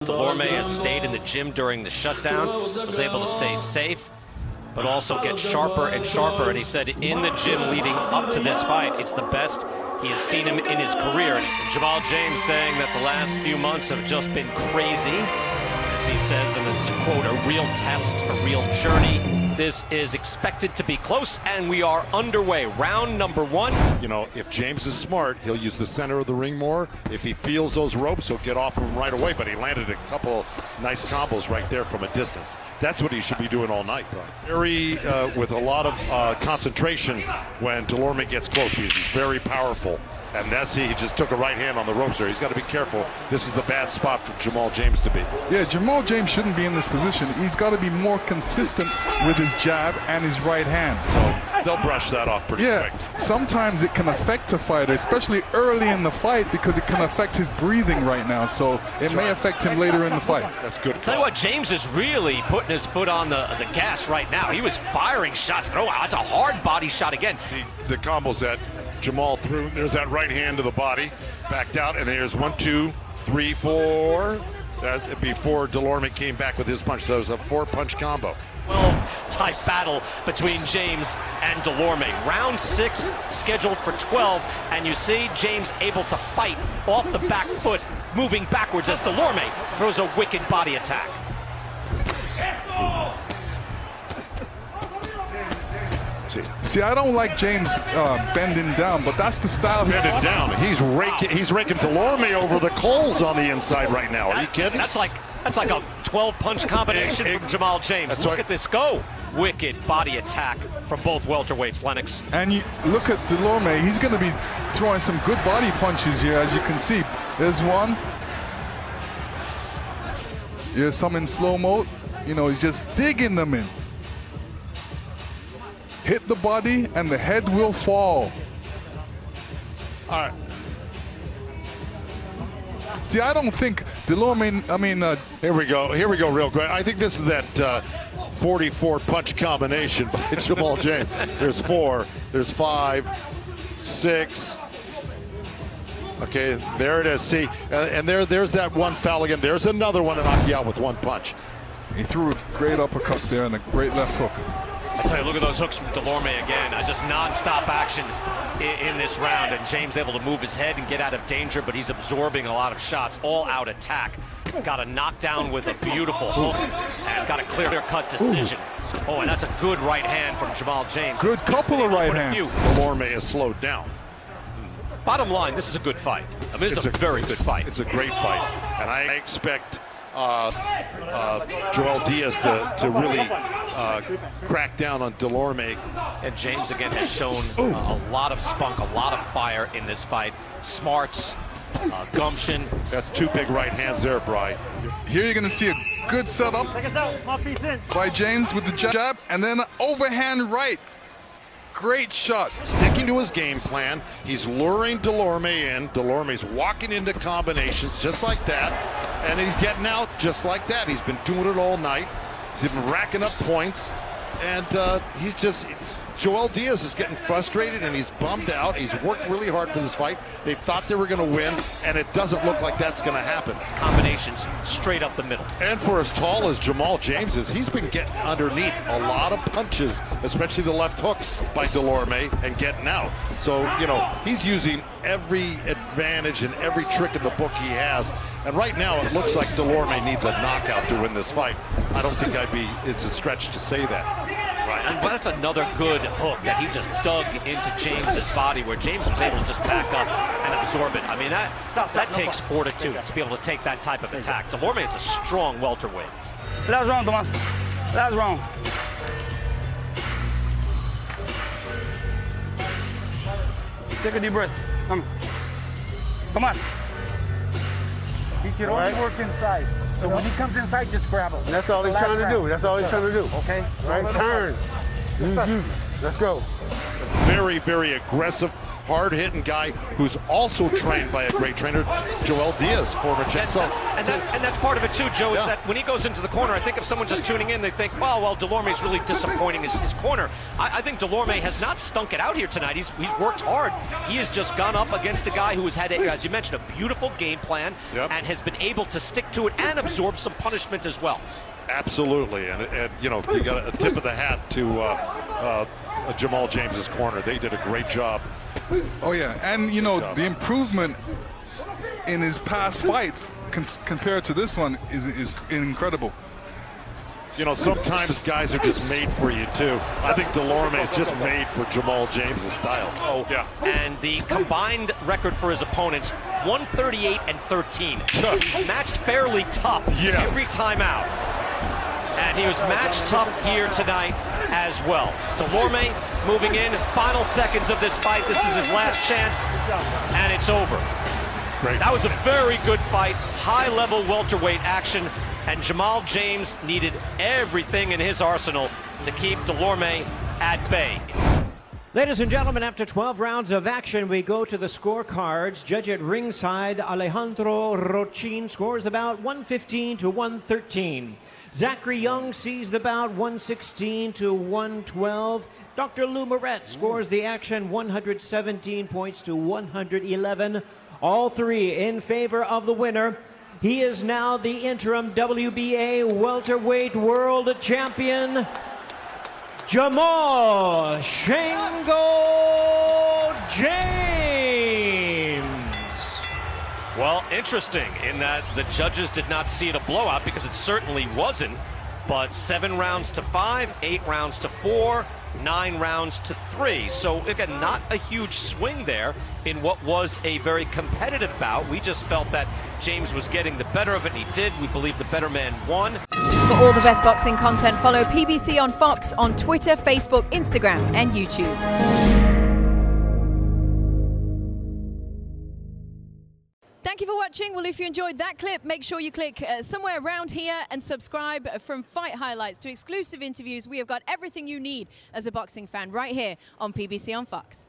Dulorme has stayed in the gym during the shutdown, was able to stay safe, but also get sharper and sharper. And he said in the gym leading up to this fight, it's the best he has seen him in his career. And Jamal James saying that the last few months have just been crazy. As he says, and this is a quote, a real test, a real journey. This is expected to be close, and we are underway. Round number one. You know, if James is smart, he'll use the center of the ring more. If he feels those ropes, he'll get off of them right away. But he landed a couple nice combos right there from a distance. That's what he should be doing all night. Very, with a lot of concentration when Dulorme gets close, because he's very powerful. And that's he just took a right hand on the ropes there. He's got to be careful. This is the bad spot for Jamal James to be. Yeah, Jamal James shouldn't be in this position. He's got to be more consistent with his jab and his right hand. So they'll brush that off pretty quick. Sometimes it can affect a fighter, especially early in the fight, because it can affect his breathing right now. So it may affect him later in the fight. That's good. Tell you what, James is really putting his foot on the gas right now. He was firing shots. Oh, that's a hard body shot again. The combos that Jamal threw, there's that right hand to the body, backed out, and there's 1, 2, 3, 4. That's before Dulorme came back with his punch. So it was a 4-punch combo. 12-type battle between James and Dulorme. Round 6 scheduled for 12, and you see James able to fight off the back foot, moving backwards as Dulorme throws a wicked body attack. See, I don't like James bending down, but that's the style. Bending down. He's raking Dulorme over the coals on the inside right now. Are you kidding? That's like a 12-punch combination from Jamal James. Look at this go. Wicked body attack from both welterweights, Lennox. And you look at Dulorme, he's going to be throwing some good body punches here, as you can see. There's one. Here's some in slow-mo. You know, he's just digging them in. Hit the body and the head will fall. All right. See, I don't think Dulorme, Here we go real quick. I think this is that 44-punch combination by Jamal James. There's 4, there's 5, 6. Okay, there it is. See, and there's that one foul again. There's another one to knock you out with one punch. He threw a great uppercut there and a great left hook. I tell you, look at those hooks from Dulorme again. Just non-stop action in this round, and James able to move his head and get out of danger, but he's absorbing a lot of shots. All-out attack. Got a knockdown with a beautiful hook, and got a clear-cut decision. Oh, and that's a good right hand from Jamal James. Good couple of right hands. Dulorme is slowed down. Bottom line, this is a good fight. I mean, it's a very good fight. It's a great fight, and I expect Joel Diaz to really crack down on Dulorme. And James again has shown a lot of spunk, a lot of fire in this fight. Smarts, gumption. That's 2 big right hands there, Bri. Here you're going to see a good setup by James with the jab, and then overhand right. Great shot. Sticking to his game plan. He's luring Dulorme in. Dulorme's walking into combinations just like that. And he's getting out just like that. He's been doing it all night. He's been racking up points. And he's just... Joel Diaz is getting frustrated and he's bummed out. He's worked really hard for this fight. They thought they were going to win, and it doesn't look like that's going to happen. Combinations straight up the middle. And for as tall as Jamal James is, he's been getting underneath a lot of punches, especially the left hooks by Dulorme, and getting out. So, you know, he's using every advantage and every trick in the book he has. And right now, it looks like Dulorme needs a knockout to win this fight. I don't think it's a stretch to say that. Right, and that's another good hook that he just dug into James's body, where James was able to just back up and absorb it. I mean, that takes fortitude to be able to take that type of attack. Dulorme is a strong welterweight. Last round, Thomas. Last round. Take a deep breath. Come on. He should only work inside. So when he comes inside, just grab him. That's all he's trying to do. That's all he's trying to do. Okay? Right, turn. Let's go. very, very aggressive, hard-hitting guy who's also trained by a great trainer, Joel Diaz, former champ. And that's part of it too, Joe, is that when he goes into the corner, I think if someone's just tuning in, they think, oh, well, Dulorme's really disappointing his corner. I think Dulorme has not stunk it out here tonight. He's worked hard. He has just gone up against a guy who has had, as you mentioned, a beautiful game plan and has been able to stick to it and absorb some punishment as well. Absolutely, and you know, you got a tip of the hat to Jamal James's corner. They did a great job. Oh yeah, and you know, the improvement in his past fights compared to this one is incredible. You know, sometimes guys are just made for you too. I think Dulorme is just made for Jamal James's style. Oh yeah. And the combined record for his opponents, 138 and 13. Matched fairly tough every time out. And he was matched tough here tonight as well. Dulorme moving in, final seconds of this fight. This is his last chance, and it's over. Great. That was a very good fight, high-level welterweight action, and Jamal James needed everything in his arsenal to keep Dulorme at bay. Ladies and gentlemen, after 12 rounds of action, we go to the scorecards. Judge at ringside, Alejandro Rochin scores about 115 to 113. Zachary Young sees the bout 116 to 112. Dr. Lou Moret scores the action 117 points to 111. All three in favor of the winner. He is now the interim WBA Welterweight World Champion, Jamal Shango James. Well, interesting in that the judges did not see it a blowout, because it certainly wasn't, but 7 rounds to 5, 8 rounds to 4, 9 rounds to 3. So again, not a huge swing there in what was a very competitive bout. We just felt that James was getting the better of it, and he did. We believe the better man won. For all the best boxing content, follow PBC on Fox on Twitter, Facebook, Instagram, and YouTube. Thank you for watching. Well, if you enjoyed that clip, make sure you click somewhere around here and subscribe. From fight highlights to exclusive interviews, we have got everything you need as a boxing fan right here on PBC on Fox.